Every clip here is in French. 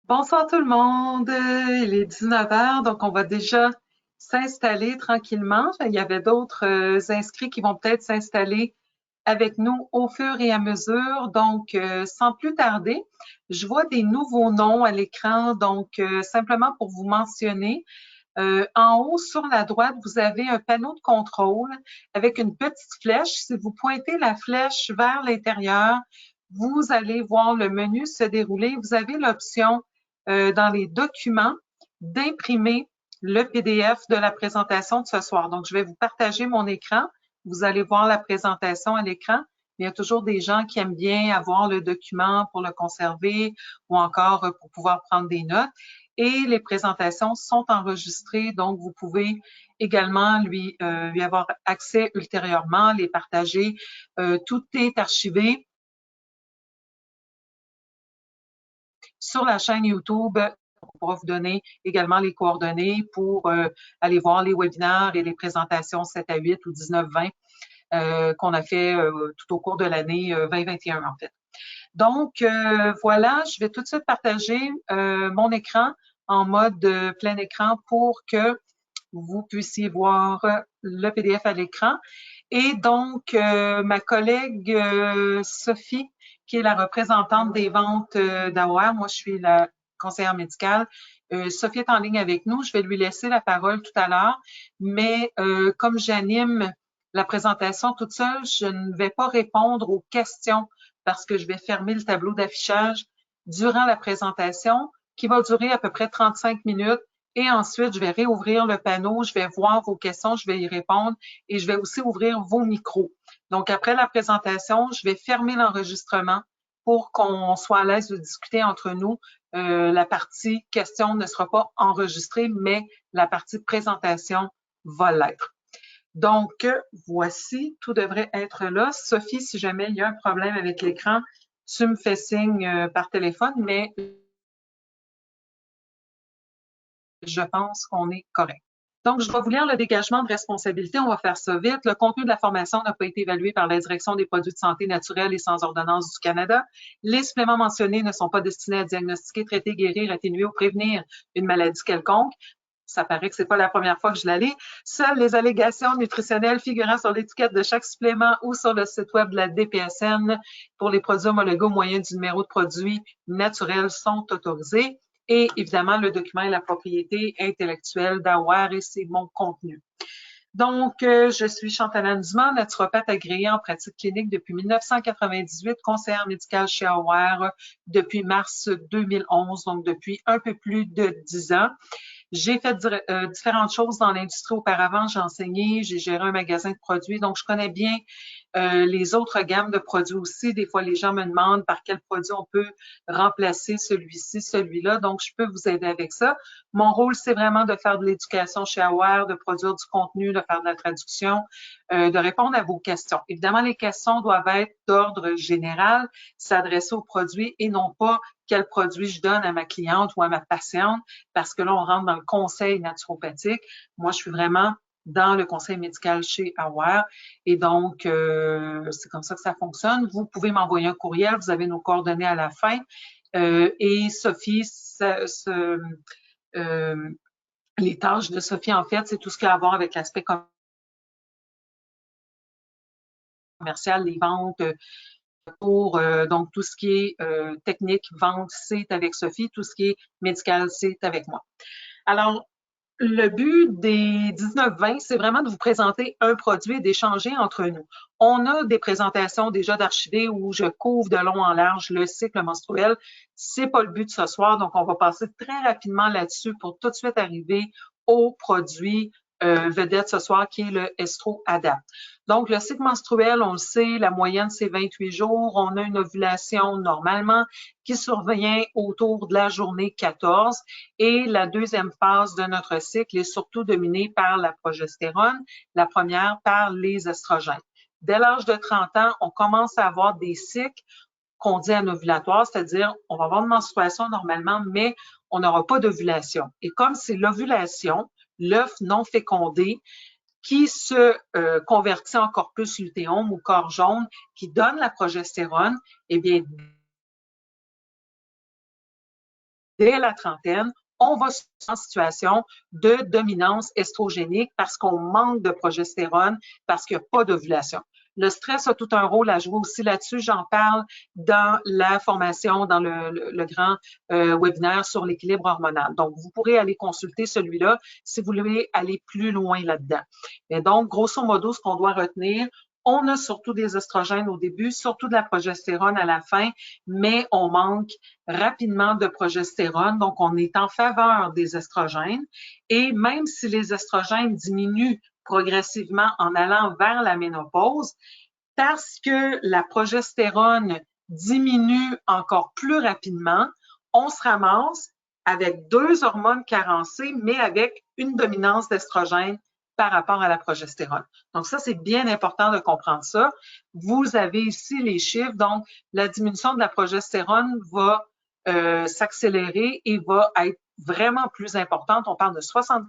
Bonsoir tout le monde. Il est 19 heures, donc on va déjà s'installer tranquillement. Il y avait d'autres inscrits qui vont peut-être s'installer avec nous au fur et à mesure. Donc, sans plus tarder, je vois des nouveaux noms à l'écran. Donc, simplement pour vous mentionner, en haut sur la droite, vous avez un panneau de contrôle avec une petite flèche. Si vous pointez la flèche vers l'intérieur, vous allez voir le menu se dérouler. Vous avez l'option dans les documents d'imprimer le PDF de la présentation de ce soir. Donc, je vais vous partager mon écran. Vous allez voir la présentation à l'écran. Il y a toujours des gens qui aiment bien avoir le document pour le conserver ou encore pour pouvoir prendre des notes. Et les présentations sont enregistrées, donc vous pouvez également lui avoir accès ultérieurement, les partager. Tout est archivé sur la chaîne YouTube. On pourra vous donner également les coordonnées pour aller voir les webinaires et les présentations 7 à 8 ou 19-20 qu'on a fait tout au cours de l'année 2021 en fait. Donc, voilà, je vais tout de suite partager mon écran en mode plein écran pour que vous puissiez voir le PDF à l'écran. Et donc, ma collègue Sophie, qui est la représentante des ventes d'AOR, moi je suis la conseillère médicale, Sophie est en ligne avec nous. Je vais lui laisser la parole tout à l'heure, mais comme j'anime la présentation toute seule, je ne vais pas répondre aux questions parce que je vais fermer le tableau d'affichage durant la présentation qui va durer à peu près 35 minutes. Et ensuite, je vais réouvrir le panneau, je vais voir vos questions, je vais y répondre et je vais aussi ouvrir vos micros. Donc, après la présentation, je vais fermer l'enregistrement pour qu'on soit à l'aise de discuter entre nous. La partie questions ne sera pas enregistrée, mais la partie présentation va l'être. Donc, voici, tout devrait être là. Sophie, si jamais il y a un problème avec l'écran, tu me fais signe par téléphone, mais je pense qu'on est correct. Donc, je vais vous lire le dégagement de responsabilité. On va faire ça vite. Le contenu de la formation n'a pas été évalué par la Direction des produits de santé naturels et sans ordonnance du Canada. Les suppléments mentionnés ne sont pas destinés à diagnostiquer, traiter, guérir, atténuer ou prévenir une maladie quelconque. Ça paraît que c'est pas la première fois que je la lis. Seules les allégations nutritionnelles figurant sur l'étiquette de chaque supplément ou sur le site web de la DPSN pour les produits homologués au moyen du numéro de produit naturel sont autorisées. Et évidemment, le document est la propriété intellectuelle d'AWARE et c'est mon contenu. Donc, je suis Chantal Dumas, naturopathe agréée en pratique clinique depuis 1998, conseillère médicale chez AWARE depuis mars 2011, donc depuis un peu plus de 10 ans. J'ai fait différentes choses dans l'industrie auparavant. J'ai enseigné, j'ai géré un magasin de produits, donc je connais bien les autres gammes de produits aussi. Des fois, les gens me demandent par quel produit on peut remplacer celui-ci, celui-là. Donc, je peux vous aider avec ça. Mon rôle, c'est vraiment de faire de l'éducation chez Aware, de produire du contenu, de faire de la traduction, de répondre à vos questions. Évidemment, les questions doivent être d'ordre général, s'adresser aux produits et non pas quel produit je donne à ma cliente ou à ma patiente, parce que là, on rentre dans le conseil naturopathique. Moi, je suis vraiment dans le conseil médical chez Aware. Et donc, c'est comme ça que ça fonctionne. Vous pouvez m'envoyer un courriel, vous avez nos coordonnées à la fin. Et Sophie, euh, les tâches de Sophie, en fait, c'est tout ce qui a à voir avec l'aspect commercial, les ventes, pour donc tout ce qui est technique, vente, c'est avec Sophie. Tout ce qui est médical, c'est avec moi. Alors, le but des 19-20, c'est vraiment de vous présenter un produit et d'échanger entre nous. On a des présentations déjà d'archivés où je couvre de long en large le cycle menstruel. C'est pas le but de ce soir, donc on va passer très rapidement là-dessus pour tout de suite arriver au produit vedette ce soir qui est le Estro Adapt. Donc, le cycle menstruel, on le sait, la moyenne, c'est 28 jours. On a une ovulation normalement qui survient autour de la journée 14 et la deuxième phase de notre cycle est surtout dominée par la progestérone, la première par les estrogènes. Dès l'âge de 30 ans, on commence à avoir des cycles qu'on dit anovulatoires, c'est-à-dire on va avoir une menstruation normalement, mais on n'aura pas d'ovulation. Et comme c'est l'ovulation, l'œuf non fécondé, qui se convertit en corpus luteum ou corps jaune, qui donne la progestérone, eh bien, dès la trentaine, on va en situation de dominance estrogénique parce qu'on manque de progestérone, parce qu'il n'y a pas d'ovulation. Le stress a tout un rôle à jouer aussi là-dessus. J'en parle dans la formation, dans le grand webinaire sur l'équilibre hormonal. Donc, vous pourrez aller consulter celui-là si vous voulez aller plus loin là-dedans. Et donc, grosso modo, ce qu'on doit retenir, on a surtout des oestrogènes au début, surtout de la progestérone à la fin, mais on manque rapidement de progestérone, donc on est en faveur des estrogènes. Et même si les estrogènes diminuent progressivement en allant vers la ménopause, parce que la progestérone diminue encore plus rapidement, on se ramasse avec 2 hormones carencées, mais avec une dominance d'estrogène par rapport à la progestérone. Donc ça, c'est bien important de comprendre ça. Vous avez ici les chiffres, donc la diminution de la progestérone va s'accélérer et va être vraiment plus importante. On parle de 75%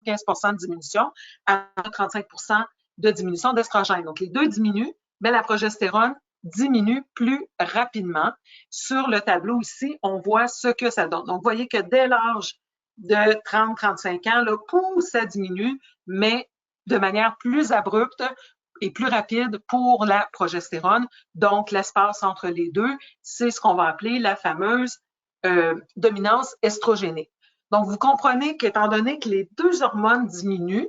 de diminution à 35% de diminution d'estrogène. Donc les deux diminuent, mais la progestérone diminue plus rapidement. Sur le tableau ici, on voit ce que ça donne. Donc, vous voyez que dès l'âge de 30-35 ans, là, ça diminue, mais de manière plus abrupte et plus rapide pour la progestérone. Donc, l'espace entre les deux, c'est ce qu'on va appeler la fameuse dominance estrogénique. Donc, vous comprenez qu'étant donné que les deux hormones diminuent,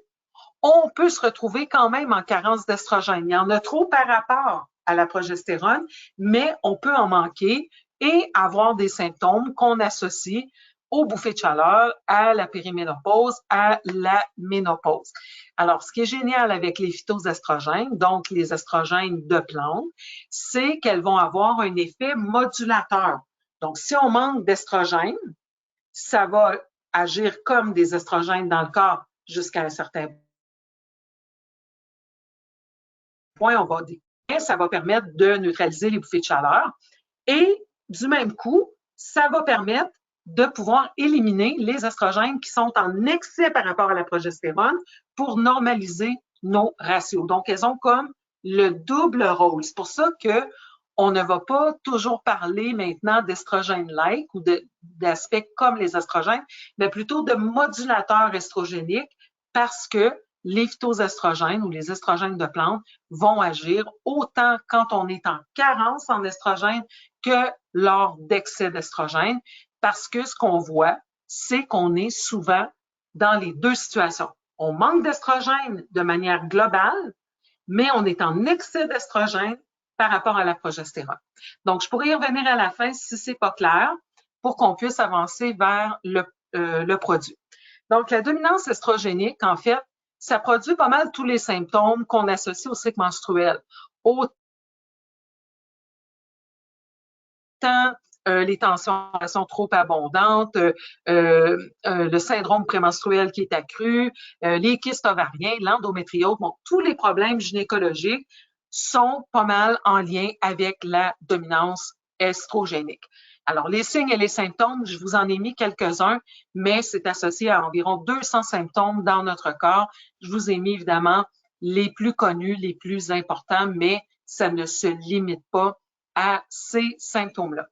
on peut se retrouver quand même en carence d'estrogène. Il y en a trop par rapport à la progestérone, mais on peut en manquer et avoir des symptômes qu'on associe aux bouffées de chaleur, à la périménopause, à la ménopause. Alors, ce qui est génial avec les phytoestrogènes, donc les estrogènes de plante, c'est qu'elles vont avoir un effet modulateur. Donc, si on manque d'estrogène, ça va agir comme des estrogènes dans le corps jusqu'à un certain point, on va dire, ça va permettre de neutraliser les bouffées de chaleur. Et du même coup, ça va permettre de pouvoir éliminer les estrogènes qui sont en excès par rapport à la progestérone pour normaliser nos ratios. Donc, elles ont comme le double rôle. C'est pour ça que on ne va pas toujours parler maintenant d'estrogène-like ou d'aspects comme les estrogènes, mais plutôt de modulateurs estrogéniques parce que les phytoestrogènes ou les estrogènes de plante vont agir autant quand on est en carence en estrogène que lors d'excès d'estrogène, parce que ce qu'on voit, c'est qu'on est souvent dans les deux situations. On manque d'estrogène de manière globale, mais on est en excès d'estrogène par rapport à la progestérone. Donc, je pourrais y revenir à la fin si c'est pas clair pour qu'on puisse avancer vers le produit. Donc, la dominance estrogénique, en fait, ça produit pas mal tous les symptômes qu'on associe au cycle menstruel. Autant les tensions sont trop abondantes, le syndrome prémenstruel qui est accru, les kystes ovariens, l'endométriose, bon, tous les problèmes gynécologiques sont pas mal en lien avec la dominance estrogénique. Alors, les signes et les symptômes, je vous en ai mis quelques-uns, mais c'est associé à environ 200 symptômes dans notre corps. Je vous ai mis évidemment les plus connus, les plus importants, mais ça ne se limite pas à ces symptômes-là.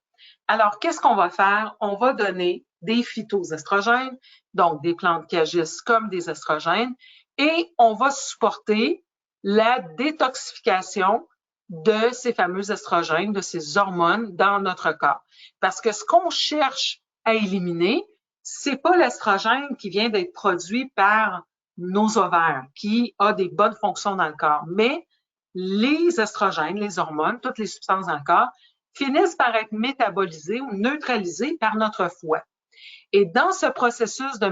Alors, qu'est-ce qu'on va faire? On va donner des phytoestrogènes, donc des plantes qui agissent comme des estrogènes, et on va supporter la détoxification de ces fameux estrogènes, de ces hormones dans notre corps. Parce que ce qu'on cherche à éliminer, c'est pas l'estrogène qui vient d'être produit par nos ovaires, qui a des bonnes fonctions dans le corps, mais les estrogènes, les hormones, toutes les substances dans le corps, finissent par être métabolisées ou neutralisées par notre foie. Et dans ce processus de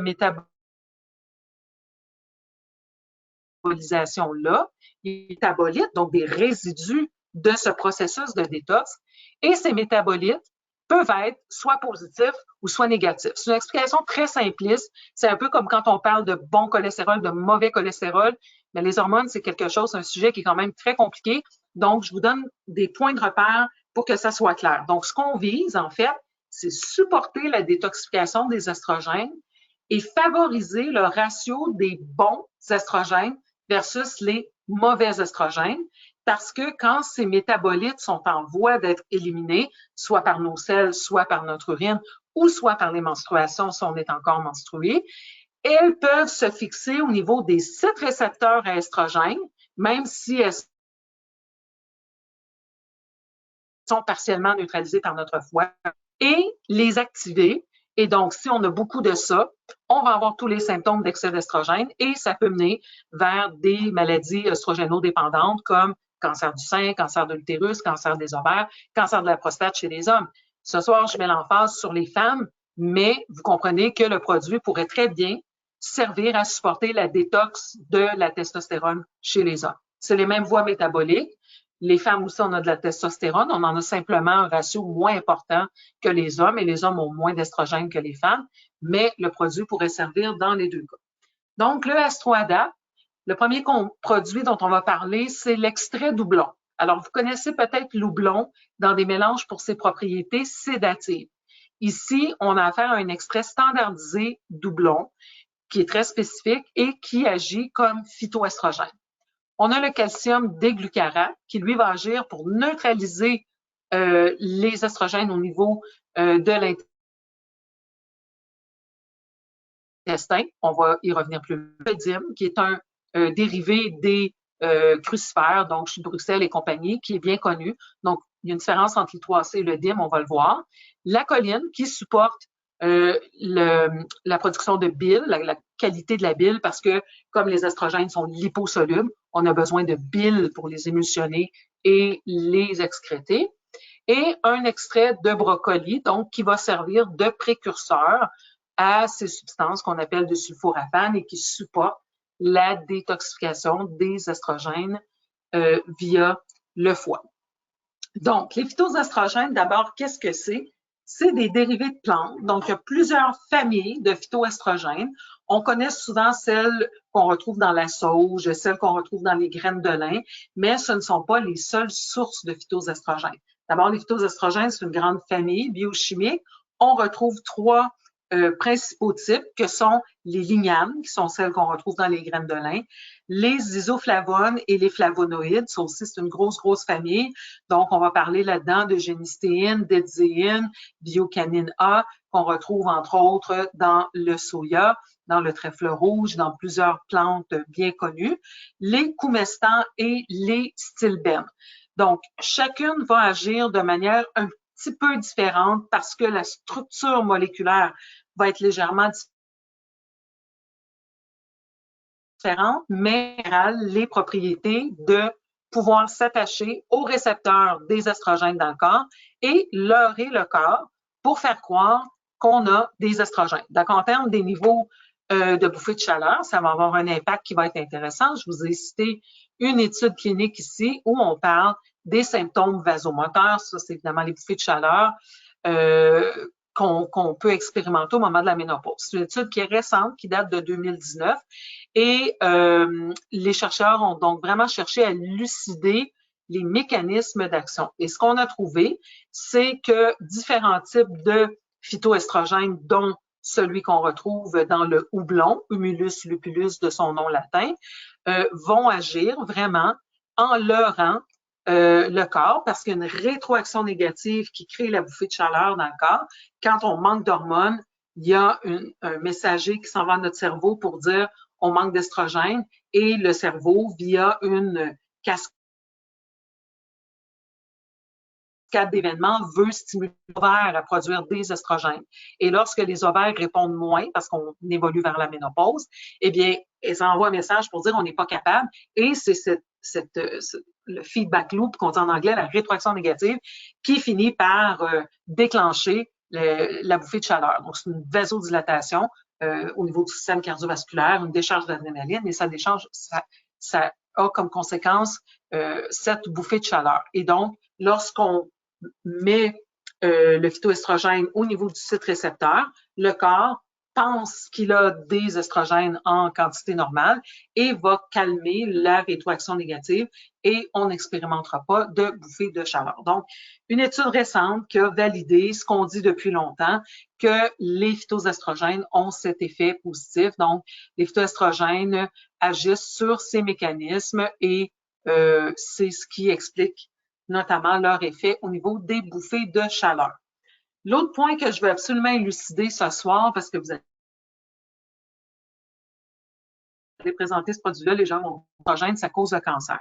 métabolisation-là, les métabolites, donc des résidus de ce processus de détox, et ces métabolites peuvent être soit positifs ou soit négatifs. C'est une explication très simpliste. C'est un peu comme quand on parle de bon cholestérol, de mauvais cholestérol. Mais les hormones, c'est quelque chose, un sujet qui est quand même très compliqué. Donc, je vous donne des points de repère pour que ça soit clair. Donc, ce qu'on vise, en fait, c'est supporter la détoxification des estrogènes et favoriser le ratio des bons estrogènes versus les mauvais estrogènes parce que quand ces métabolites sont en voie d'être éliminés, soit par nos selles, soit par notre urine, ou soit par les menstruations si on est encore menstrué, elles peuvent se fixer au niveau des sites récepteurs à estrogènes, même si elles sont partiellement neutralisées par notre foie, et les activer. Et donc, si on a beaucoup de ça, on va avoir tous les symptômes d'excès d'estrogène et ça peut mener vers des maladies œstrogénodépendantes comme cancer du sein, cancer de l'utérus, cancer des ovaires, cancer de la prostate chez les hommes. Ce soir, je mets l'emphase sur les femmes, mais vous comprenez que le produit pourrait très bien servir à supporter la détox de la testostérone chez les hommes. C'est les mêmes voies métaboliques. Les femmes aussi, on a de la testostérone, on en a simplement un ratio moins important que les hommes et les hommes ont moins d'estrogène que les femmes, mais le produit pourrait servir dans les deux cas. Donc, le Astroada, le premier produit dont on va parler, c'est l'extrait doublon. Alors, vous connaissez peut-être l'houblon dans des mélanges pour ses propriétés sédatives. Ici, on a affaire à un extrait standardisé doublon qui est très spécifique et qui agit comme phytoestrogène. On a le calcium déglucarate qui, lui, va agir pour neutraliser les estrogènes au niveau de l'intestin. On va y revenir plus. Le DIM, qui est un dérivé des crucifères, donc chez Bruxelles et compagnie, qui est bien connu. Donc, il y a une différence entre les 3C et le DIM, on va le voir. La choline, qui supporte la production de bile, la qualité de la bile, parce que comme les estrogènes sont liposolubles, on a besoin de bile pour les émulsionner et les excréter. Et un extrait de brocoli, donc qui va servir de précurseur à ces substances qu'on appelle de sulforaphane et qui supportent la détoxification des estrogènes via le foie. Donc, les phytoestrogènes, d'abord, qu'est-ce que c'est? C'est des dérivés de plantes. Donc, il y a plusieurs familles de phytoestrogènes. On connaît souvent celles qu'on retrouve dans la sauge, celles qu'on retrouve dans les graines de lin, mais ce ne sont pas les seules sources de phytoestrogènes. D'abord, les phytoestrogènes, c'est une grande famille biochimique. On retrouve trois principaux types que sont les lignanes, qui sont celles qu'on retrouve dans les graines de lin, les isoflavones et les flavonoïdes, ça aussi c'est une grosse famille. Donc, on va parler là-dedans de génistéine, d'edzéine, biocanine A, qu'on retrouve entre autres dans le soya, dans le trèfle rouge, dans plusieurs plantes bien connues, les coumestans et les stilbènes. Donc, chacune va agir de manière un petit peu différente parce que la structure moléculaire va être légèrement différente, mais les propriétés de pouvoir s'attacher aux récepteurs des estrogènes dans le corps et leurrer le corps pour faire croire qu'on a des estrogènes. Donc, en termes des niveaux de bouffées de chaleur, ça va avoir un impact qui va être intéressant. Je vous ai cité une étude clinique ici où on parle des symptômes vasomoteurs. Ça, c'est évidemment les bouffées de chaleur qu'on peut expérimenter au moment de la ménopause. C'est une étude qui est récente, qui date de 2019, et les chercheurs ont donc vraiment cherché à élucider les mécanismes d'action. Et ce qu'on a trouvé, c'est que différents types de phytoestrogènes, dont celui qu'on retrouve dans le houblon, Humulus lupulus de son nom latin, vont agir vraiment en leurrant le corps parce qu'il y a une rétroaction négative qui crée la bouffée de chaleur dans le corps. Quand on manque d'hormones, il y a un messager qui s'en va à notre cerveau pour dire on manque d'estrogène et le cerveau, via une cascade d'événements, veut stimuler l'ovaire à produire des estrogènes. Et lorsque les ovaires répondent moins parce qu'on évolue vers la ménopause, eh bien, elles envoient un message pour dire on n'est pas capable et c'est le feedback loop qu'on dit en anglais, la rétroaction négative, qui finit par déclencher la bouffée de chaleur. Donc, c'est une vasodilatation au niveau du système cardiovasculaire, une décharge d'adrénaline, et ça a comme conséquence cette bouffée de chaleur. Et donc, lorsqu'on met le phytoestrogène au niveau du site récepteur, le corps pense qu'il a des estrogènes en quantité normale et va calmer la rétroaction négative et on n'expérimentera pas de bouffée de chaleur. Donc, une étude récente qui a validé ce qu'on dit depuis longtemps, que les phytoestrogènes ont cet effet positif. Donc, les phytoestrogènes agissent sur ces mécanismes et c'est ce qui explique notamment leur effet au niveau des bouffées de chaleur. L'autre point que je veux absolument élucider ce soir, parce que vous allez présenter ce produit-là, les gens vont estrogène, ça cause le cancer.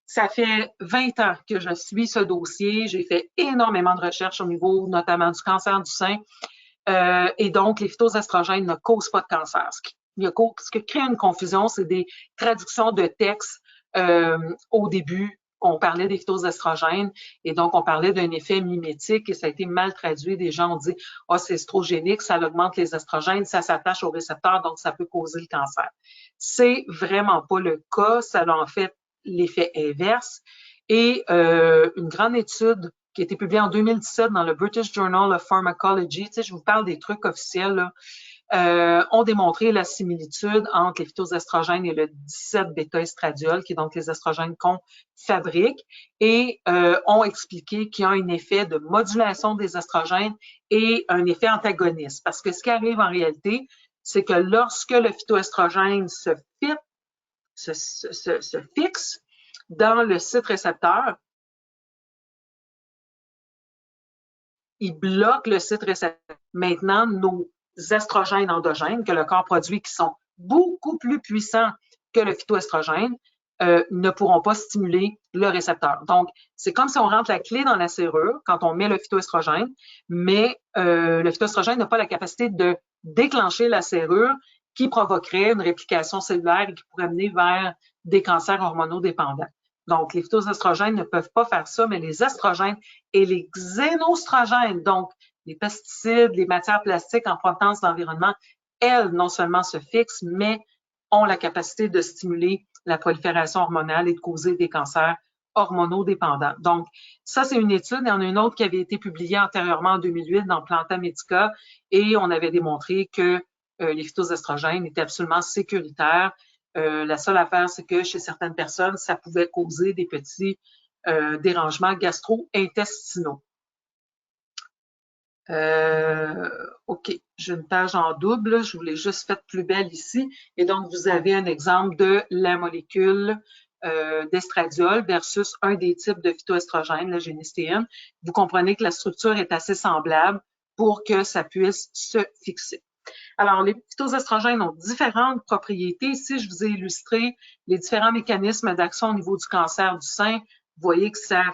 Ça fait 20 ans que je suis ce dossier. J'ai fait énormément de recherches au niveau notamment du cancer du sein. Et donc, les phytoestrogènes ne causent pas de cancer. Ce qui crée une confusion, c'est des traductions de textes au début. On parlait des phytoestrogènes et donc on parlait d'un effet mimétique et ça a été mal traduit. Des gens ont dit « Ah, c'est estrogénique, ça augmente les estrogènes, ça s'attache aux récepteurs, donc ça peut causer le cancer. » C'est vraiment pas le cas. Ça a en fait l'effet inverse. Et une grande étude qui a été publiée en 2017 dans le British Journal of Pharmacology, tu sais, je vous parle des trucs officiels, là, ont démontré la similitude entre les phytoestrogènes et le 17-bêta-estradiol, qui est donc les estrogènes qu'on fabrique, et ont expliqué qu'il y a un effet de modulation des estrogènes et un effet antagoniste. Parce que ce qui arrive en réalité, c'est que lorsque le phytoestrogène se fixe dans le site récepteur, il bloque le site récepteur. Maintenant, nos estrogènes endogènes que le corps produit, qui sont beaucoup plus puissants que le phytoestrogène, ne pourront pas stimuler le récepteur. Donc, c'est comme si on rentre la clé dans la serrure quand on met le phytoestrogène, mais le phytoestrogène n'a pas la capacité de déclencher la serrure qui provoquerait une réplication cellulaire et qui pourrait mener vers des cancers hormonodépendants. Donc, les phytoestrogènes ne peuvent pas faire ça, mais les estrogènes et les xénoestrogènes, donc les pesticides, les matières plastiques en provenance de l'environnement, elles, non seulement se fixent, mais ont la capacité de stimuler la prolifération hormonale et de causer des cancers hormonodépendants. Donc, ça, c'est une étude. Il y en a une autre qui avait été publiée antérieurement en 2008 dans Planta Medica et on avait démontré que les phytoestrogènes étaient absolument sécuritaires. La seule affaire, c'est que chez certaines personnes, ça pouvait causer des petits dérangements gastro-intestinaux. OK, j'ai une page en double, je vous l'ai juste faite plus belle ici. Et donc, vous avez un exemple de la molécule d'estradiol versus un des types de phytoestrogène, la génistéine. Vous comprenez que la structure est assez semblable pour que ça puisse se fixer. Alors, les phytoestrogènes ont différentes propriétés. Ici, je vous ai illustré les différents mécanismes d'action au niveau du cancer du sein. Vous voyez que ça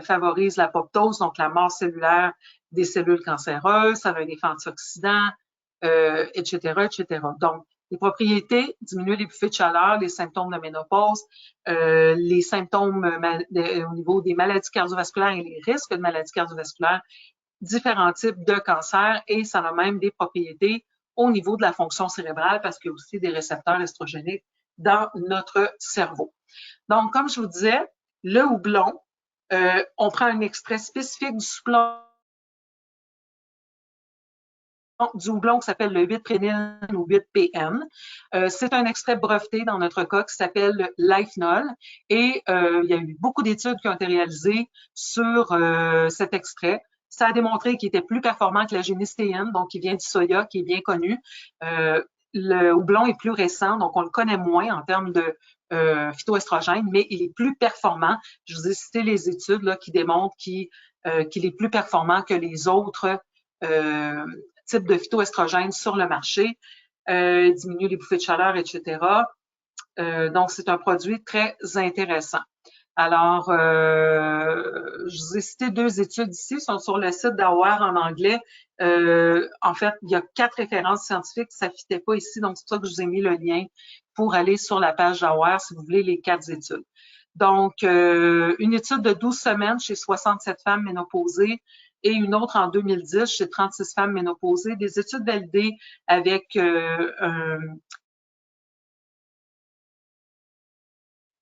favorise l'apoptose, donc la mort cellulaire des cellules cancéreuses, ça a un effet antioxydant, etc., etc. Donc, les propriétés, diminuer les bouffées de chaleur, les symptômes de ménopause, les symptômes au niveau des maladies cardiovasculaires et les risques de maladies cardiovasculaires, différents types de cancers et ça a même des propriétés au niveau de la fonction cérébrale parce qu'il y a aussi des récepteurs estrogéniques dans notre cerveau. Donc, comme je vous disais, le houblon, on prend un extrait spécifique du houblon qui s'appelle le 8-prénil ou 8-PM. C'est un extrait breveté dans notre cas qui s'appelle Lifenol et il y a eu beaucoup d'études qui ont été réalisées sur cet extrait. Ça a démontré qu'il était plus performant que la génistéine, donc qui vient du soya, qui est bien connu. Le houblon est plus récent, donc on le connaît moins en termes de phytoestrogène, mais il est plus performant. Je vous ai cité les études là, qui démontrent qu'il est plus performant que les autres types de phytoestrogènes sur le marché, diminue les bouffées de chaleur, etc. Donc, c'est un produit très intéressant. Alors, je vous ai cité 2 études ici, sont sur le site d'Aware en anglais. En fait, il y a 4 références scientifiques, ça ne fitait pas ici, donc c'est pour ça que je vous ai mis le lien pour aller sur la page d'Aware si vous voulez les 4 études. Donc, une étude de 12 semaines chez 67 femmes ménopausées et une autre en 2010 chez 36 femmes ménopausées, des études validées avec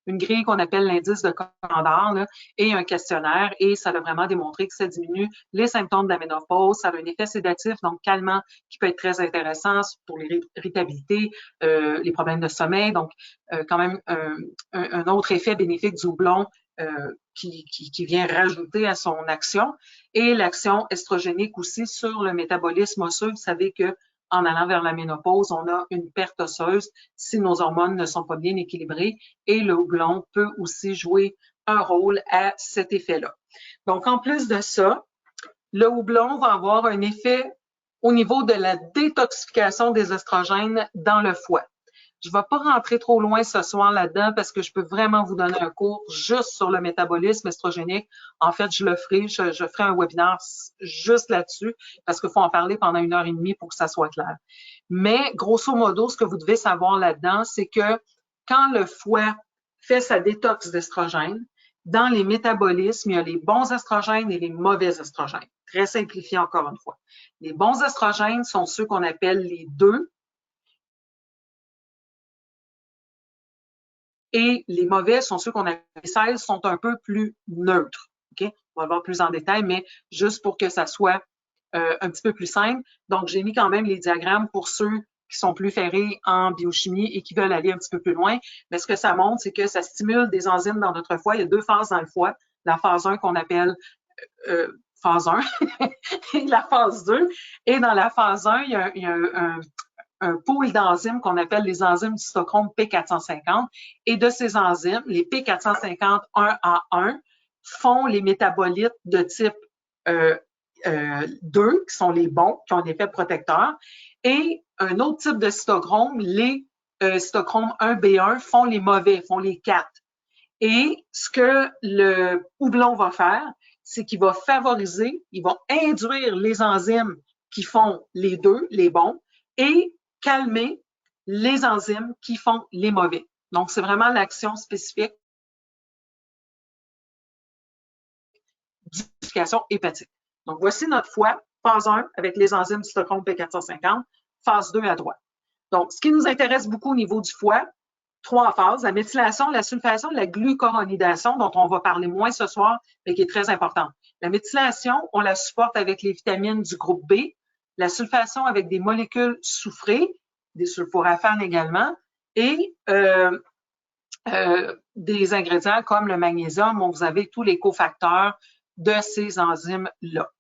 une grille qu'on appelle l'indice de Candor là, et un questionnaire, et ça a vraiment démontré que ça diminue les symptômes de la ménopause. Ça a un effet sédatif, donc calmant, qui peut être très intéressant pour l'irritabilité, les problèmes de sommeil. Donc, quand même, un autre effet bénéfique du houblon qui vient rajouter à son action. Et l'action estrogénique aussi sur le métabolisme osseux. Vous savez que en allant vers la ménopause, on a une perte osseuse si nos hormones ne sont pas bien équilibrées, et le houblon peut aussi jouer un rôle à cet effet-là. Donc, en plus de ça, le houblon va avoir un effet au niveau de la détoxification des estrogènes dans le foie. Je ne vais pas rentrer trop loin ce soir là-dedans parce que je peux vraiment vous donner un cours juste sur le métabolisme estrogénique. En fait, je le ferai, je ferai un webinaire juste là-dessus parce qu'il faut en parler pendant 1h30 pour que ça soit clair. Mais grosso modo, ce que vous devez savoir là-dedans, c'est que quand le foie fait sa détox d'estrogène, dans les métabolismes, il y a les bons estrogènes et les mauvais estrogènes. Très simplifié encore une fois. Les bons estrogènes sont ceux qu'on appelle les 2, et les mauvais sont ceux qu'on appelle les 16, sont un peu plus neutres. Okay? On va le voir plus en détail, mais juste pour que ça soit un petit peu plus simple. Donc, j'ai mis quand même les diagrammes pour ceux qui sont plus ferrés en biochimie et qui veulent aller un petit peu plus loin. Mais ce que ça montre, c'est que ça stimule des enzymes dans notre foie. Il y a 2 phases dans le foie. La phase 1 qu'on appelle phase 1 et la phase 2. Et dans la phase 1, il y a un pool d'enzymes qu'on appelle les enzymes du cytochrome P450. Et de ces enzymes, les P450 1A1 font les métabolites de type 2, qui sont les bons, qui ont un effet protecteur. Et un autre type de cytochrome, les cytochromes 1B1, font les mauvais, font les 4. Et ce que le houblon va faire, c'est qu'il va favoriser, il va induire les enzymes qui font les 2, les bons, et calmer les enzymes qui font les mauvais. Donc, c'est vraiment l'action spécifique d'ification hépatique. Donc, voici notre foie, phase 1 avec les enzymes du cytochrome P450, phase 2 à droite. Donc, ce qui nous intéresse beaucoup au niveau du foie, 3 phases, la méthylation, la sulfation, la glucuronidation, dont on va parler moins ce soir, mais qui est très importante. La méthylation, on la supporte avec les vitamines du groupe B, la sulfation avec des molécules soufrées, des sulforaphanes également, et des ingrédients comme le magnésium, où vous avez tous les cofacteurs de ces enzymes-là.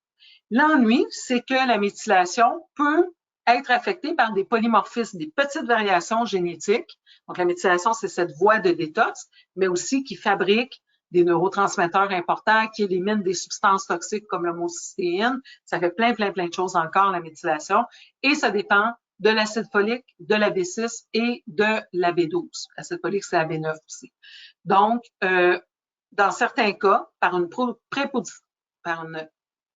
L'ennui, c'est que la méthylation peut être affectée par des polymorphismes, des petites variations génétiques. Donc, la méthylation, c'est cette voie de détox, mais aussi qui fabrique des neurotransmetteurs importants, qui éliminent des substances toxiques comme l'homocystéine. Ça fait plein de choses encore, la méthylation. Et ça dépend de l'acide folique, de la B6 et de la B12. L'acide folique, c'est la B9 aussi. Donc, dans certains cas, par une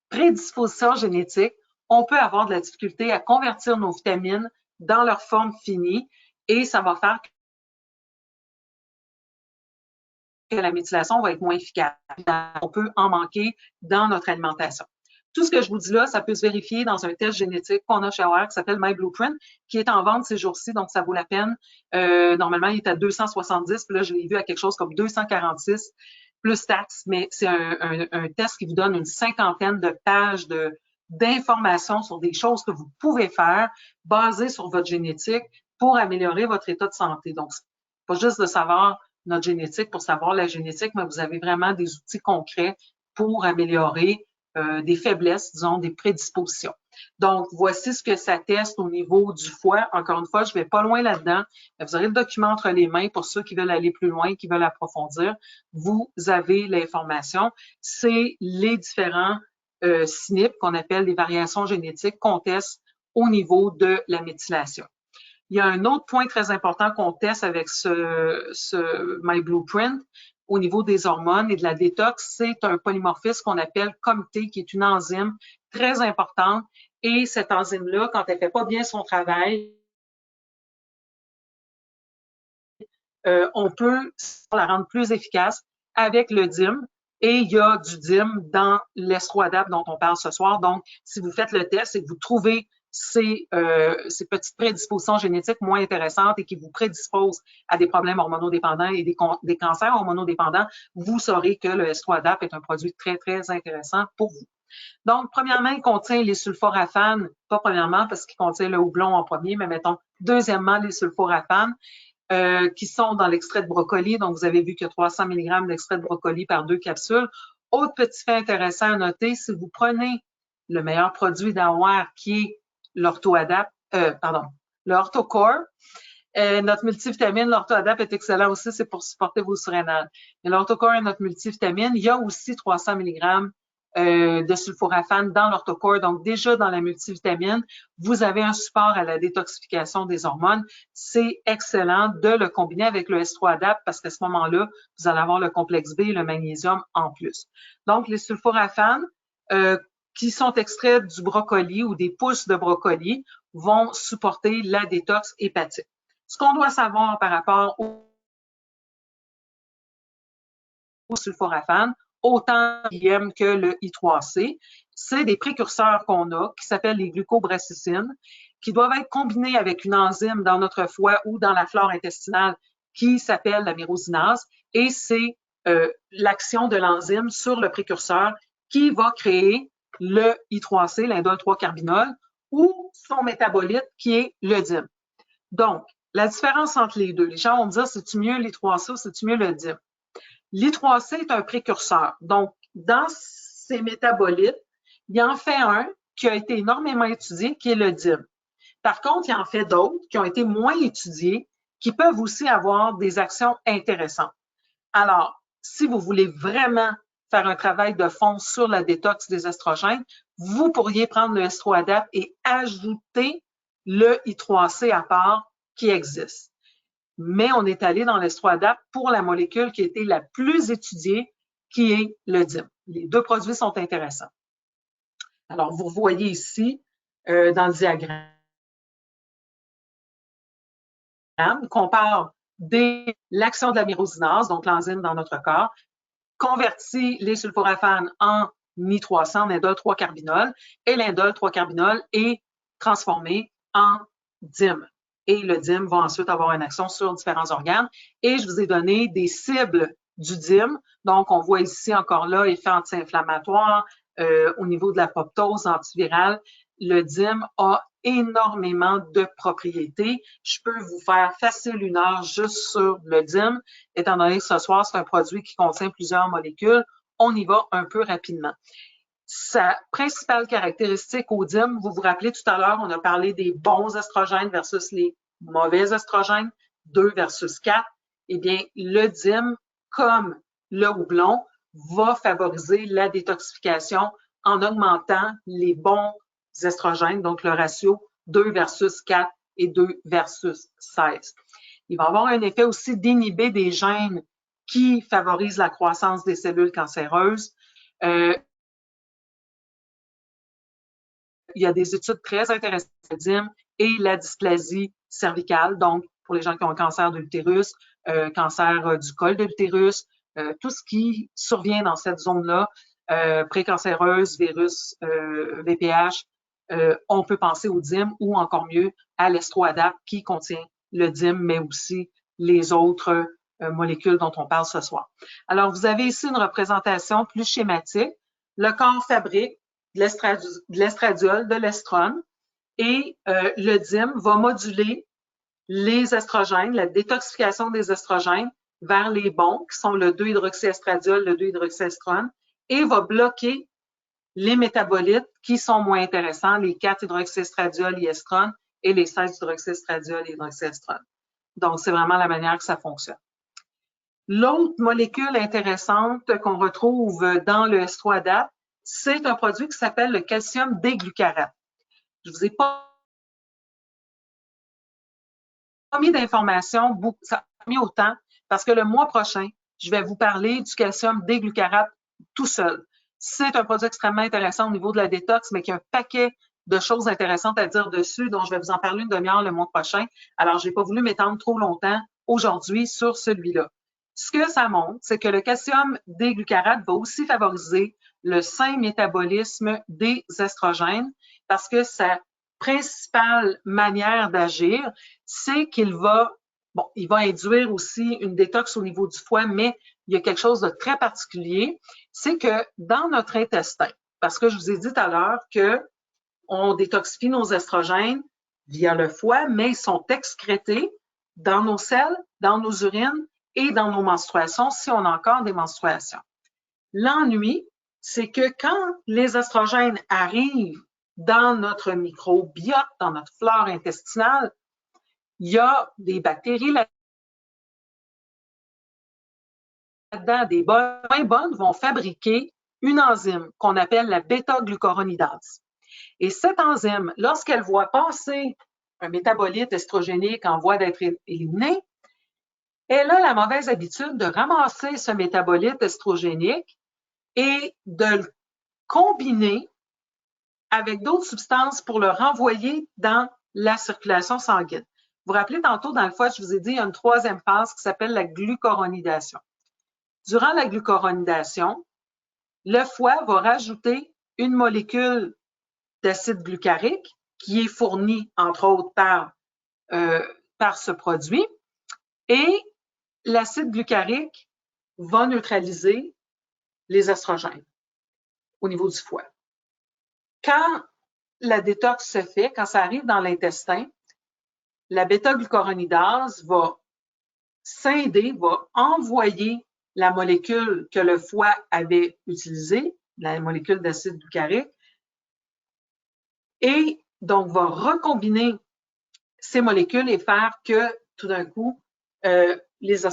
prédisposition génétique, on peut avoir de la difficulté à convertir nos vitamines dans leur forme finie, et ça va faire que la méthylation va être moins efficace. On peut en manquer dans notre alimentation. Tout ce que je vous dis là, ça peut se vérifier dans un test génétique qu'on a chez Aware qui s'appelle MyBlueprint, qui est en vente ces jours-ci, donc ça vaut la peine. Normalement, il est à 270, puis là, je l'ai vu à quelque chose comme 246 plus taxes, mais c'est un test qui vous donne une 50aine de pages d'informations sur des choses que vous pouvez faire basées sur votre génétique pour améliorer votre état de santé. Donc, c'est pas juste de savoir notre génétique pour savoir la génétique, mais vous avez vraiment des outils concrets pour améliorer des faiblesses, disons, des prédispositions. Donc, voici ce que ça teste au niveau du foie. Encore une fois, je ne vais pas loin là-dedans. Vous aurez le document entre les mains pour ceux qui veulent aller plus loin, qui veulent approfondir. Vous avez l'information. C'est les différents SNP qu'on appelle les variations génétiques qu'on teste au niveau de la méthylation. Il y a un autre point très important qu'on teste avec ce MyBlueprint au niveau des hormones et de la détox, c'est un polymorphisme qu'on appelle COMT, qui est une enzyme très importante. Et cette enzyme-là, quand elle ne fait pas bien son travail, on peut la rendre plus efficace avec le DIM. Et il y a du DIM dans l'Estro-Adapt dont on parle ce soir. Donc, si vous faites le test et que vous trouvez ces petites prédispositions génétiques moins intéressantes et qui vous prédisposent à des problèmes hormonodépendants et des cancers hormonodépendants, vous saurez que le S3-ADAP est un produit très, très intéressant pour vous. Donc, premièrement, il contient les sulforaphanes, pas premièrement parce qu'il contient le houblon en premier, mais mettons, deuxièmement, les sulforaphanes qui sont dans l'extrait de brocoli. Donc, vous avez vu qu'il y a 300 mg d'extrait de brocoli par 2 capsules. Autre petit fait intéressant à noter, si vous prenez le meilleur produit d'Aware qui est l'OrthoAdapt, le OrthoCore, notre multivitamine, l'OrthoAdapt est excellent aussi, c'est pour supporter vos surrénales. Mais l'OrthoCore est notre multivitamine. Il y a aussi 300 mg de sulforaphane dans l'OrthoCore. Donc, déjà dans la multivitamine, vous avez un support à la détoxification des hormones. C'est excellent de le combiner avec le S3-ADAPT parce qu'à ce moment-là, vous allez avoir le complexe B et le magnésium en plus. Donc, les sulforaphanes qui sont extraits du brocoli ou des pousses de brocoli vont supporter la détox hépatique. Ce qu'on doit savoir par rapport au sulforaphane, autant l'IM que le I3C, c'est des précurseurs qu'on a qui s'appellent les glucobrasicines, qui doivent être combinés avec une enzyme dans notre foie ou dans la flore intestinale qui s'appelle la myrosinase, et c'est l'action de l'enzyme sur le précurseur qui va créer le I3C, l'indole 3-carbinol, ou son métabolite qui est le DIM. Donc, la différence entre les deux, les gens vont me dire, c'est-tu mieux l'I3C ou c'est-tu mieux le DIM? L'I3C est un précurseur. Donc, dans ces métabolites, il en fait un qui a été énormément étudié, qui est le DIM. Par contre, il en fait d'autres qui ont été moins étudiés, qui peuvent aussi avoir des actions intéressantes. Alors, si vous voulez vraiment faire un travail de fond sur la détox des estrogènes, vous pourriez prendre le S3-ADAPT et ajouter le I3C à part qui existe. Mais on est allé dans l'S3-ADAPT pour la molécule qui a été la plus étudiée, qui est le DIM. Les deux produits sont intéressants. Alors, vous voyez ici, dans le diagramme, qu'on parle de l'action de la myrosinase, donc l'enzyme dans notre corps, convertit les sulforaphanes en I300, en indole 3-carbinol, et l'indole 3-carbinol est transformé en DIM. Et le DIM va ensuite avoir une action sur différents organes. Et je vous ai donné des cibles du DIM. Donc, on voit ici encore là, effet anti-inflammatoire, au niveau de l'apoptose antivirale. Le DIM a énormément de propriétés. Je peux vous faire facile 1 heure juste sur le DIM, étant donné que ce soir, c'est un produit qui contient plusieurs molécules. On y va un peu rapidement. Sa principale caractéristique au DIM, vous vous rappelez tout à l'heure, on a parlé des bons estrogènes versus les mauvais estrogènes, 2 versus 4. Eh bien, le DIM, comme le houblon, va favoriser la détoxification en augmentant les bons estrogènes, donc le ratio 2 versus 4 et 2 versus 16. Il va avoir un effet aussi d'inhiber des gènes qui favorisent la croissance des cellules cancéreuses. Il y a des études très intéressantes sur le DIM et la dysplasie cervicale, donc pour les gens qui ont un cancer de l'utérus, cancer du col de l'utérus, tout ce qui survient dans cette zone-là, précancéreuse, virus, VPH, on peut penser au DIM ou encore mieux à l'S3-ADAPT qui contient le DIM, mais aussi les autres molécules dont on parle ce soir. Alors, vous avez ici une représentation plus schématique. Le corps fabrique de l'estradiol, de l'estrone, et le DIM va moduler les estrogènes, la détoxification des estrogènes vers les bons, qui sont le 2-hydroxyestradiol, le 2-hydroxyestrone, et va bloquer les métabolites qui sont moins intéressants, les 4-hydroxyestradiol, estrone, et les 16-hydroxyestradiol et hydroxyestrone. Donc, c'est vraiment la manière que ça fonctionne. L'autre molécule intéressante qu'on retrouve dans le S3-ADAPT, c'est un produit qui s'appelle le calcium déglucarate. Je vous ai pas mis d'informations, ça a mis autant, parce que le mois prochain, je vais vous parler du calcium déglucarate tout seul. C'est un produit extrêmement intéressant au niveau de la détox, mais qui a un paquet de choses intéressantes à dire dessus, dont je vais vous en parler une demi-heure le mois prochain. Alors, j'ai pas voulu m'étendre trop longtemps aujourd'hui sur celui-là. Ce que ça montre, c'est que le calcium déglucarate va aussi favoriser le sain métabolisme des estrogènes parce que ça principale manière d'agir, c'est qu'il va, bon, il va induire aussi une détox au niveau du foie, mais il y a quelque chose de très particulier, c'est que dans notre intestin, parce que je vous ai dit tout à l'heure qu'on détoxifie nos estrogènes via le foie, mais ils sont excrétés dans nos selles, dans nos urines et dans nos menstruations, si on a encore des menstruations. L'ennui, c'est que quand les estrogènes arrivent dans notre microbiote, dans notre flore intestinale, il y a des bactéries là-dedans, des bonnes, moins bonnes, vont fabriquer une enzyme qu'on appelle la bêta-glucuronidase. Et cette enzyme, lorsqu'elle voit passer un métabolite estrogénique en voie d'être éliminé, elle a la mauvaise habitude de ramasser ce métabolite estrogénique et de le combiner avec d'autres substances pour le renvoyer dans la circulation sanguine. Vous vous rappelez tantôt dans le foie, je vous ai dit, il y a une troisième phase qui s'appelle la glucuronidation. Durant la glucuronidation, le foie va rajouter une molécule d'acide glucarique qui est fournie, entre autres, par ce produit. Et l'acide glucarique va neutraliser les estrogènes au niveau du foie. Quand la détox se fait, quand ça arrive dans l'intestin, la bêta-glucuronidase va scinder, va envoyer la molécule que le foie avait utilisée, la molécule d'acide glucarique, et donc va recombiner ces molécules et faire que tout d'un coup, les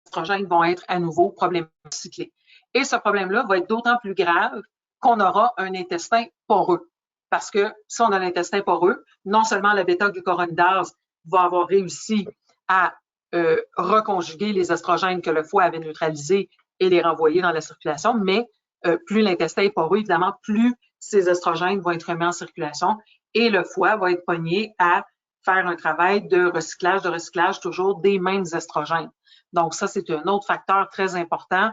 estrogènes vont être à nouveau problématiques cyclés. Et ce problème-là va être d'autant plus grave qu'on aura un intestin poreux. Parce que si on a l'intestin poreux, non seulement la bêta-glucuronidase va avoir réussi à reconjuguer les estrogènes que le foie avait neutralisés et les renvoyer dans la circulation, mais plus l'intestin est poreux, évidemment, plus ces estrogènes vont être remis en circulation et le foie va être pogné à faire un travail de recyclage toujours des mêmes estrogènes. Donc ça, c'est un autre facteur très important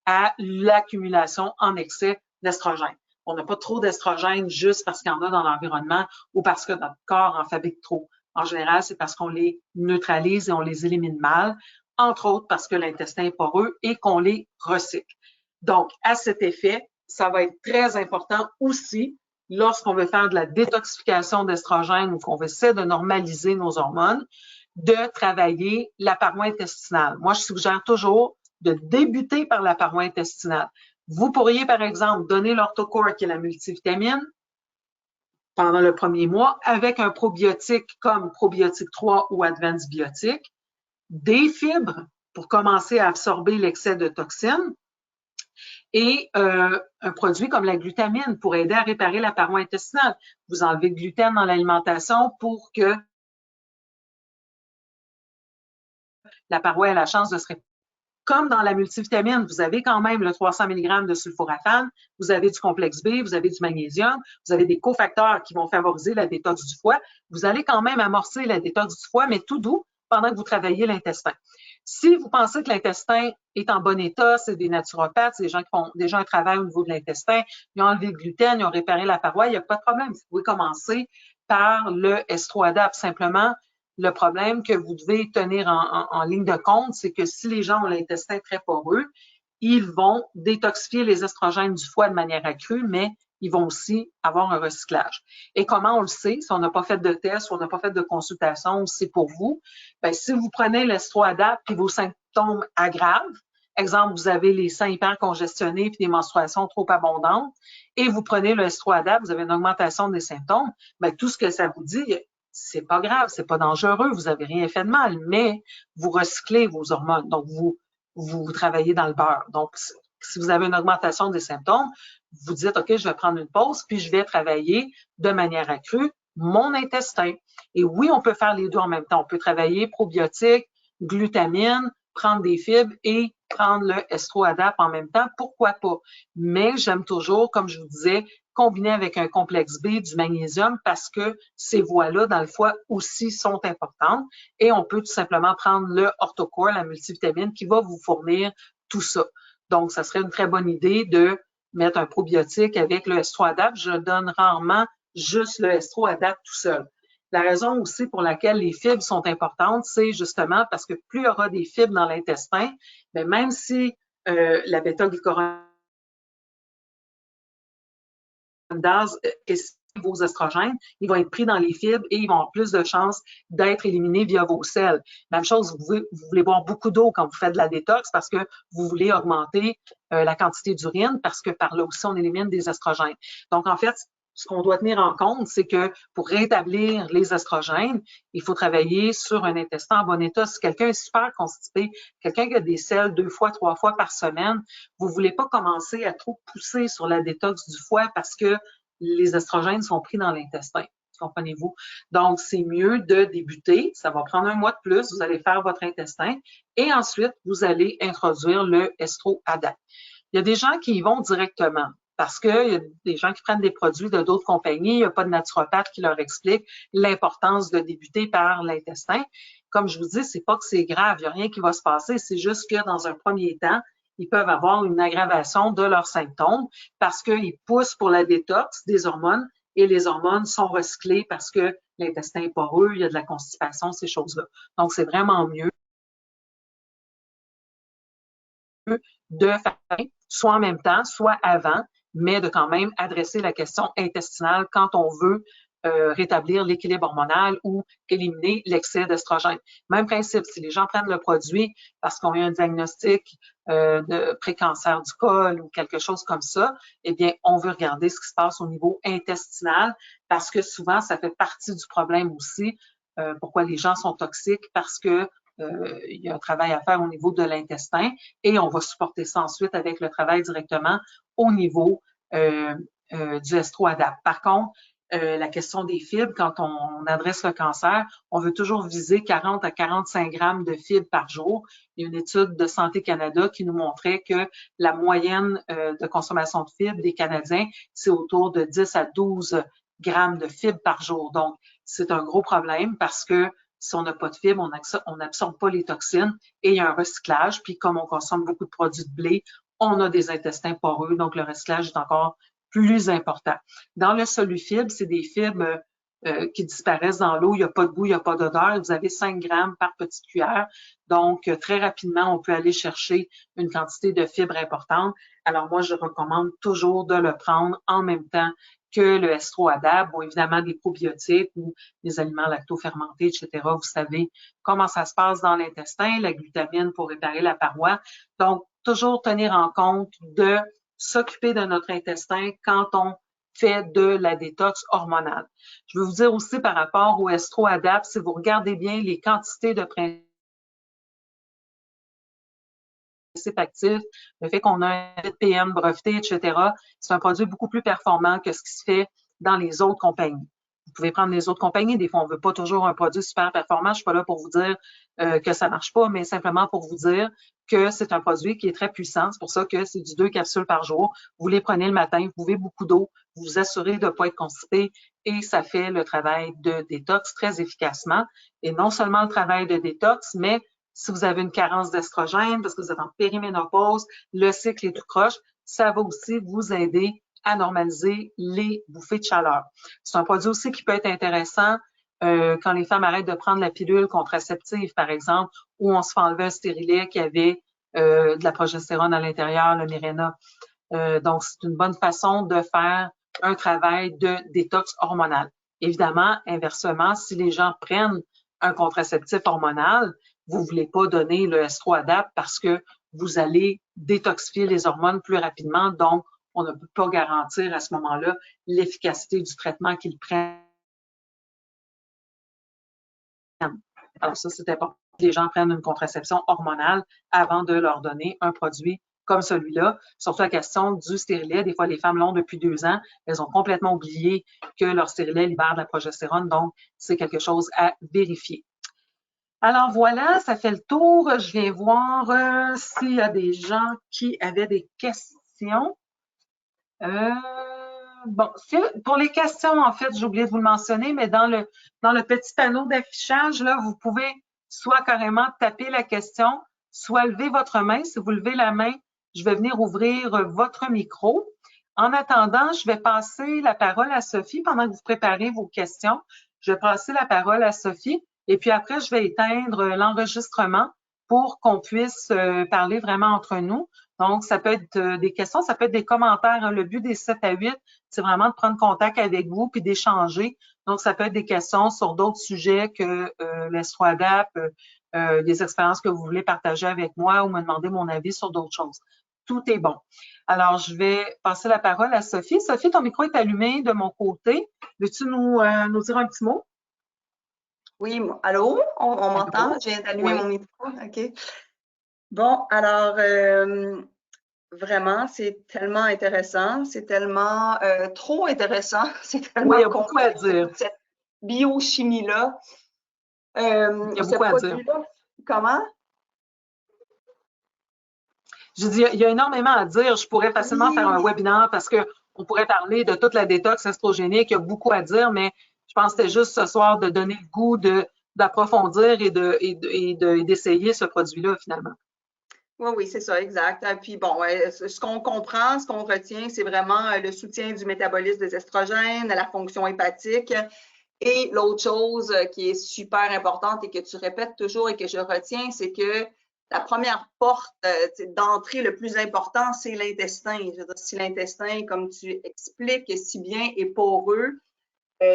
à l'accumulation en excès d'estrogènes. On n'a pas trop d'estrogènes juste parce qu'il y en a dans l'environnement ou parce que notre corps en fabrique trop. En général, c'est parce qu'on les neutralise et on les élimine mal, entre autres parce que l'intestin est poreux et qu'on les recycle. Donc, à cet effet, ça va être très important aussi lorsqu'on veut faire de la détoxification d'estrogènes ou qu'on essaie de normaliser nos hormones, de travailler la paroi intestinale. Moi, je suggère toujours de débuter par la paroi intestinale. Vous pourriez, par exemple, donner l'Orthocore, qui est la multivitamine, pendant le premier mois, avec un probiotique comme Probiotique 3 ou Advanced Biotique, des fibres pour commencer à absorber l'excès de toxines, et un produit comme la glutamine pour aider à réparer la paroi intestinale. Vous enlevez le gluten dans l'alimentation pour que la paroi ait la chance de se réparer. Comme dans la multivitamine, vous avez quand même le 300 mg de sulforaphane, vous avez du complexe B, vous avez du magnésium, vous avez des cofacteurs qui vont favoriser la détox du foie. Vous allez quand même amorcer la détox du foie, mais tout doux pendant que vous travaillez l'intestin. Si vous pensez que l'intestin est en bon état, c'est des naturopathes, c'est des gens qui font déjà un travail au niveau de l'intestin, ils ont enlevé le gluten, ils ont réparé la paroi, il n'y a pas de problème. Vous pouvez commencer par le S3-ADAP. Simplement, le problème que vous devez tenir en ligne de compte, c'est que si les gens ont l'intestin très poreux, ils vont détoxifier les estrogènes du foie de manière accrue, mais ils vont aussi avoir un recyclage. Et comment on le sait, si on n'a pas fait de test ou on n'a pas fait de consultation, c'est pour vous, bien, si vous prenez l'S3-ADAP et vos symptômes aggravent, exemple, vous avez les seins hyper congestionnés puis des menstruations trop abondantes, et vous prenez le S3-ADAP, vous avez une augmentation des symptômes, bien, tout ce que ça vous dit, c'est pas grave, c'est pas dangereux, vous avez rien fait de mal, mais vous recyclez vos hormones, donc vous travaillez dans le beurre. Donc, si vous avez une augmentation des symptômes, vous dites, OK, je vais prendre une pause, puis je vais travailler de manière accrue mon intestin. Et oui, on peut faire les deux en même temps. On peut travailler probiotiques, glutamine, prendre des fibres et prendre le S3-ADAP en même temps. Pourquoi pas? Mais j'aime toujours, comme je vous disais, combiner avec un complexe B, du magnésium, parce que ces voies-là dans le foie aussi sont importantes. Et on peut tout simplement prendre le Orthocore, la multivitamine, qui va vous fournir tout ça. Donc, ça serait une très bonne idée de mettre un probiotique avec le Estro Adapt. Je donne rarement juste le Estro Adapt tout seul. La raison aussi pour laquelle les fibres sont importantes, c'est justement parce que plus il y aura des fibres dans l'intestin, même si la bêta-glucuronidase est vos estrogènes, ils vont être pris dans les fibres et ils vont avoir plus de chances d'être éliminés via vos selles. Même chose, vous voulez boire beaucoup d'eau quand vous faites de la détox parce que vous voulez augmenter la quantité d'urine parce que par là aussi, on élimine des estrogènes. Donc, en fait, ce qu'on doit tenir en compte, c'est que pour rétablir les estrogènes, il faut travailler sur un intestin en bon état. Si quelqu'un est super constipé, quelqu'un qui a des selles 2 fois, 3 fois par semaine, vous ne voulez pas commencer à trop pousser sur la détox du foie parce que les estrogènes sont pris dans l'intestin. Comprenez-vous? Donc, c'est mieux de débuter. Ça va prendre 1 mois de plus. Vous allez faire votre intestin et ensuite, vous allez introduire le Estro Adapt. Il y a des gens qui y vont directement parce qu'il y a des gens qui prennent des produits de d'autres compagnies. Il n'y a pas de naturopathe qui leur explique l'importance de débuter par l'intestin. Comme je vous dis, c'est pas que c'est grave. Il n'y a rien qui va se passer. C'est juste que dans un premier temps, ils peuvent avoir une aggravation de leurs symptômes parce qu'ils poussent pour la détox des hormones et les hormones sont recyclées parce que l'intestin est poreux, il y a de la constipation, ces choses-là. Donc, c'est vraiment mieux de faire soit en même temps, soit avant, mais de quand même adresser la question intestinale quand on veut rétablir l'équilibre hormonal ou éliminer l'excès d'estrogène. Même principe, si les gens prennent le produit parce qu'on a un diagnostic de précancer du col ou quelque chose comme ça, eh bien, on veut regarder ce qui se passe au niveau intestinal parce que souvent, ça fait partie du problème aussi. Pourquoi les gens sont toxiques? Parce que il y a un travail à faire au niveau de l'intestin et on va supporter ça ensuite avec le travail directement au niveau du Estro Adapt. Par contre, la question des fibres, quand on adresse le cancer, on veut toujours viser 40 à 45 grammes de fibres par jour. Il y a une étude de Santé Canada qui nous montrait que la moyenne de consommation de fibres des Canadiens, c'est autour de 10 à 12 grammes de fibres par jour. Donc, c'est un gros problème parce que si on n'a pas de fibres, on n'absorbe pas les toxines et il y a un recyclage. Puis comme on consomme beaucoup de produits de blé, on a des intestins poreux, donc le recyclage est encore plus important. Dans le solufibre, c'est des fibres qui disparaissent dans l'eau. Il n'y a pas de goût, il n'y a pas d'odeur. Vous avez 5 grammes par petite cuillère. Donc, très rapidement, on peut aller chercher une quantité de fibres importante. Alors, moi, je recommande toujours de le prendre en même temps que le Estro Adapt. Bon, évidemment, des probiotiques ou des aliments lacto-fermentés, etc. Vous savez comment ça se passe dans l'intestin, la glutamine pour réparer la paroi. Donc, toujours tenir en compte de s'occuper de notre intestin quand on fait de la détox hormonale. Je veux vous dire aussi par rapport au Estro Adapt, si vous regardez bien les quantités de principes actifs, le fait qu'on a un PM breveté, etc., c'est un produit beaucoup plus performant que ce qui se fait dans les autres compagnies. Vous pouvez prendre les autres compagnies. Des fois, on ne veut pas toujours un produit super performant. Je ne suis pas là pour vous dire que ça ne marche pas, mais simplement pour vous dire que c'est un produit qui est très puissant. C'est pour ça que c'est du 2 capsules par jour. Vous les prenez le matin, vous buvez beaucoup d'eau, vous vous assurez de ne pas être constipé et ça fait le travail de détox très efficacement. Et non seulement le travail de détox, mais si vous avez une carence d'estrogène, parce que vous êtes en périménopause, le cycle est tout croche, ça va aussi vous aider à normaliser les bouffées de chaleur. C'est un produit aussi qui peut être intéressant quand les femmes arrêtent de prendre la pilule contraceptive, par exemple, où on se fait enlever un stérilet qui avait de la progestérone à l'intérieur, le Mirena. Donc, c'est une bonne façon de faire un travail de détox hormonal. Évidemment, inversement, si les gens prennent un contraceptif hormonal, vous ne voulez pas donner le Estro Adapt parce que vous allez détoxifier les hormones plus rapidement. Donc, on ne peut pas garantir à ce moment-là l'efficacité du traitement qu'ils prennent. Alors ça, c'est important que les gens prennent une contraception hormonale avant de leur donner un produit comme celui-là. Surtout la question du stérilet. Des fois, les femmes l'ont depuis 2 ans. Elles ont complètement oublié que leur stérilet libère de la progestérone. Donc, c'est quelque chose à vérifier. Alors voilà, ça fait le tour. Je viens voir s'il y a des gens qui avaient des questions. Bon, pour les questions, en fait, j'ai oublié de vous le mentionner, mais dans le petit panneau d'affichage, là, vous pouvez soit carrément taper la question, soit lever votre main. Si vous levez la main, je vais venir ouvrir votre micro. En attendant, je vais passer la parole à Sophie pendant que vous préparez vos questions. Je vais passer la parole à Sophie et puis après, je vais éteindre l'enregistrement pour qu'on puisse parler vraiment entre nous. Donc, ça peut être des questions, ça peut être des commentaires, hein. Le but des 7 à 8, c'est vraiment de prendre contact avec vous puis d'échanger. Donc, ça peut être des questions sur d'autres sujets que l'Estro-ADAP, des expériences que vous voulez partager avec moi ou me demander mon avis sur d'autres choses. Tout est bon. Alors, je vais passer la parole à Sophie. Sophie, ton micro est allumé de mon côté. Veux-tu nous dire un petit mot? Oui, allô? On m'entend? Je viens d'allumer mon micro. OK. Bon, alors, vraiment, c'est tellement intéressant. C'est tellement trop intéressant. C'est tellement Oui, il y a beaucoup à complexe, dire. toute cette biochimie-là. Il y a Ce beaucoup à dire. produit-là, comment? Je dis, il y a énormément à dire. Je pourrais facilement faire un Oui. webinaire parce que on pourrait parler de toute la détox estrogénique. Il y a beaucoup à dire, mais je pense que c'était juste ce soir de donner le goût d'approfondir et d'essayer ce produit-là, finalement. Oui, oui, c'est ça, exact. Puis bon, ce qu'on comprend, ce qu'on retient, c'est vraiment le soutien du métabolisme des estrogènes, la fonction hépatique. Et l'autre chose qui est super importante et que tu répètes toujours et que je retiens, c'est que la première porte d'entrée le plus important, c'est l'intestin. Si l'intestin, comme tu expliques si bien, est poreux,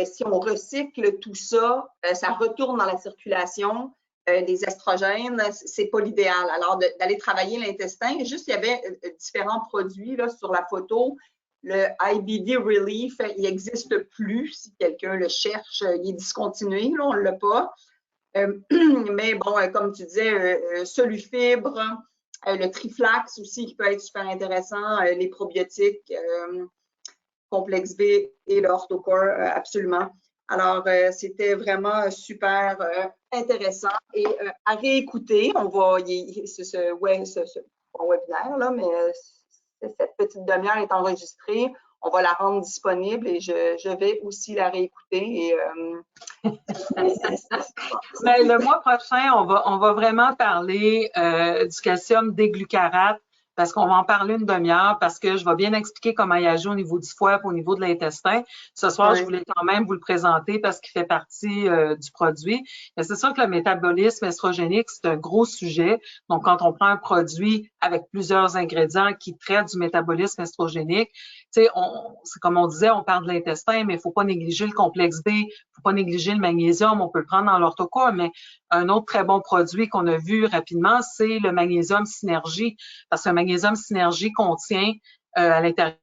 si on recycle tout ça, ça retourne dans la circulation des estrogènes, c'est pas l'idéal. Alors, d'aller travailler l'intestin, juste il y avait différents produits là, sur la photo. Le IBD Relief, il n'existe plus. Si quelqu'un le cherche, il est discontinué, là, on ne l'a pas. Mais bon, comme tu disais, Solufibre, le Triflax aussi qui peut être super intéressant, les probiotiques, Complexe B et le Orthocore, absolument. Alors, c'était vraiment super intéressant et à réécouter. On va, c'est ce webinaire, là, mais cette petite demi-heure est enregistrée. On va la rendre disponible et je vais aussi la réécouter. Et, Mais le mois prochain, on va vraiment parler du calcium déglucarate parce qu'on va en parler une demi-heure parce que je vais bien expliquer comment il agit au niveau du foie et au niveau de l'intestin. Ce soir, je voulais quand même vous le présenter parce qu'il fait partie du produit. Mais c'est sûr que le métabolisme estrogénique, c'est un gros sujet. Donc, quand on prend un produit avec plusieurs ingrédients qui traitent du métabolisme estrogénique, tu sais, c'est comme on disait, on parle de l'intestin, mais il faut pas négliger le complexe B, faut pas négliger le magnésium, on peut le prendre dans l'orthocore, mais un autre très bon produit qu'on a vu rapidement, c'est le magnésium synergie, parce que le magnésium synergie contient à l'intérieur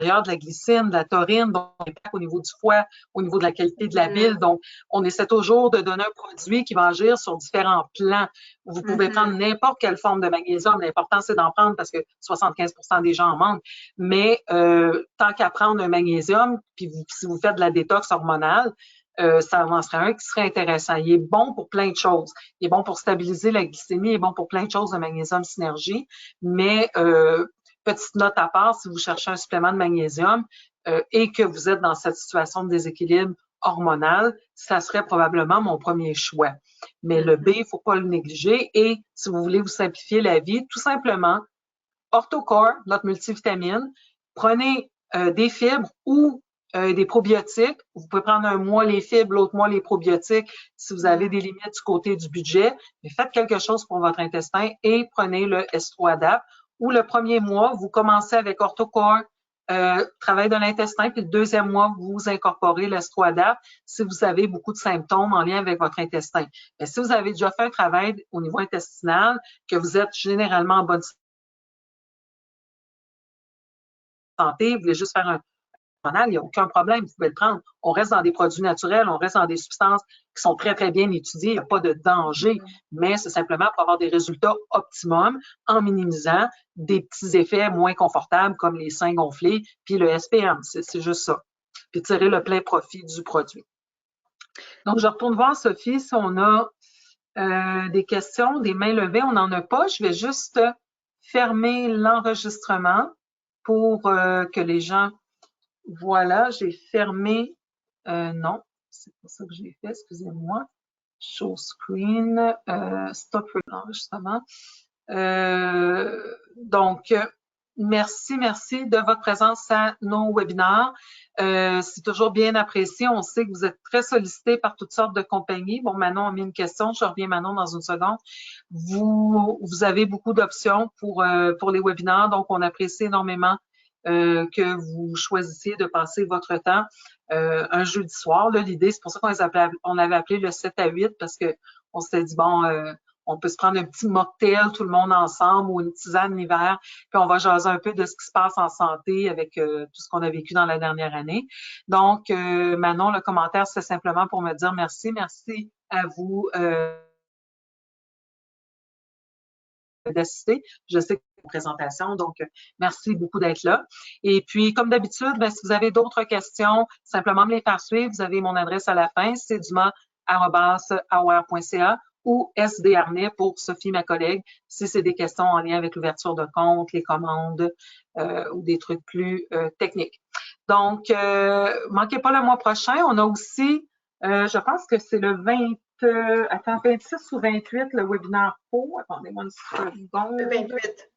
de la glycine, de la taurine, donc l'impact au niveau du foie, au niveau de la qualité de la bile. Donc, on essaie toujours de donner un produit qui va agir sur différents plans. Vous pouvez prendre n'importe quelle forme de magnésium. L'important, c'est d'en prendre parce que 75% des gens en manquent. Mais tant qu'à prendre un magnésium, puis si vous faites de la détox hormonale, ça en serait un qui serait intéressant. Il est bon pour plein de choses. Il est bon pour stabiliser la glycémie, il est bon pour plein de choses, le magnésium synergie, mais petite note à part, si vous cherchez un supplément de magnésium et que vous êtes dans cette situation de déséquilibre hormonal, ça serait probablement mon premier choix. Mais le B, il ne faut pas le négliger. Et si vous voulez vous simplifier la vie, tout simplement, Orthocore, notre multivitamine, prenez des fibres ou des probiotiques. Vous pouvez prendre un mois les fibres, l'autre mois les probiotiques si vous avez des limites du côté du budget. Mais faites quelque chose pour votre intestin et prenez le S3-ADAP. Ou le premier mois, vous commencez avec Orthocore, travail de l'intestin, puis le deuxième mois, vous incorporez le S3-ADAP si vous avez beaucoup de symptômes en lien avec votre intestin. Mais si vous avez déjà fait un travail au niveau intestinal, que vous êtes généralement en bonne santé, vous voulez juste faire un hormonal, il n'y a aucun problème, vous pouvez le prendre. On reste dans des produits naturels, on reste dans des substances qui sont très, très bien étudiées, il n'y a pas de danger, mais c'est simplement pour avoir des résultats optimums en minimisant des petits effets moins confortables comme les seins gonflés, puis le SPM, c'est juste ça. Puis tirer le plein profit du produit. Donc, je retourne voir Sophie si on a des questions, des mains levées. On n'en a pas. Je vais juste fermer l'enregistrement pour que les gens... Voilà, j'ai fermé... non, c'est pas ça que j'ai fait, excusez-moi. Show screen, stop l'enregistrement. Donc, merci de votre présence à nos webinaires. C'est toujours bien apprécié. On sait que vous êtes très sollicités par toutes sortes de compagnies. Bon, Manon a mis une question. Je reviens Manon dans une seconde. Vous avez beaucoup d'options pour les webinaires, donc on apprécie énormément que vous choisissiez de passer votre temps un jeudi soir. L'idée, c'est pour ça qu'on avait appelé le 7 à 8 parce que on s'était dit, bon, on peut se prendre un petit mocktail tout le monde ensemble ou une tisane l'hiver, puis on va jaser un peu de ce qui se passe en santé avec tout ce qu'on a vécu dans la dernière année. Donc, Manon, le commentaire, c'est simplement pour me dire merci. Merci à vous d'assister. Je sais que c'est une présentation, donc merci beaucoup d'être là. Et puis, comme d'habitude, si vous avez d'autres questions, simplement me les faire suivre. Vous avez mon adresse à la fin, c'est duma@aware.ca ou sdarnay pour Sophie, ma collègue, si c'est des questions en lien avec l'ouverture de compte, les commandes ou des trucs plus techniques. Donc, manquez pas le mois prochain. On a aussi, je pense que c'est le 26 ou 28, le webinaire Pau. Attendez-moi une seconde. Le 28.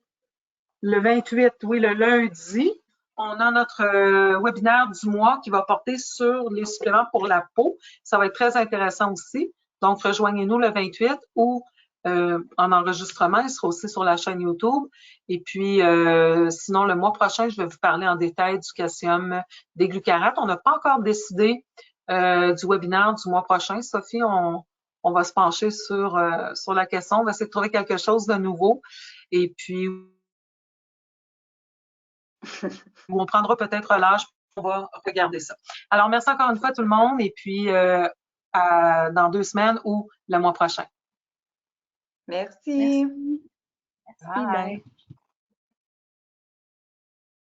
Le 28, oui, le lundi. On a notre webinaire du mois qui va porter sur les suppléments pour la peau. Ça va être très intéressant aussi. Donc, rejoignez-nous le 28 ou en enregistrement. Il sera aussi sur la chaîne YouTube. Et puis, sinon, le mois prochain, je vais vous parler en détail du calcium des glucarates. On n'a pas encore décidé du webinaire du mois prochain. Sophie, on va se pencher sur la question. On va essayer de trouver quelque chose de nouveau. Et puis, on prendra peut-être l'âge, on va regarder ça. Alors, merci encore une fois tout le monde et puis dans 2 semaines ou le mois prochain. Merci. Merci. Bye.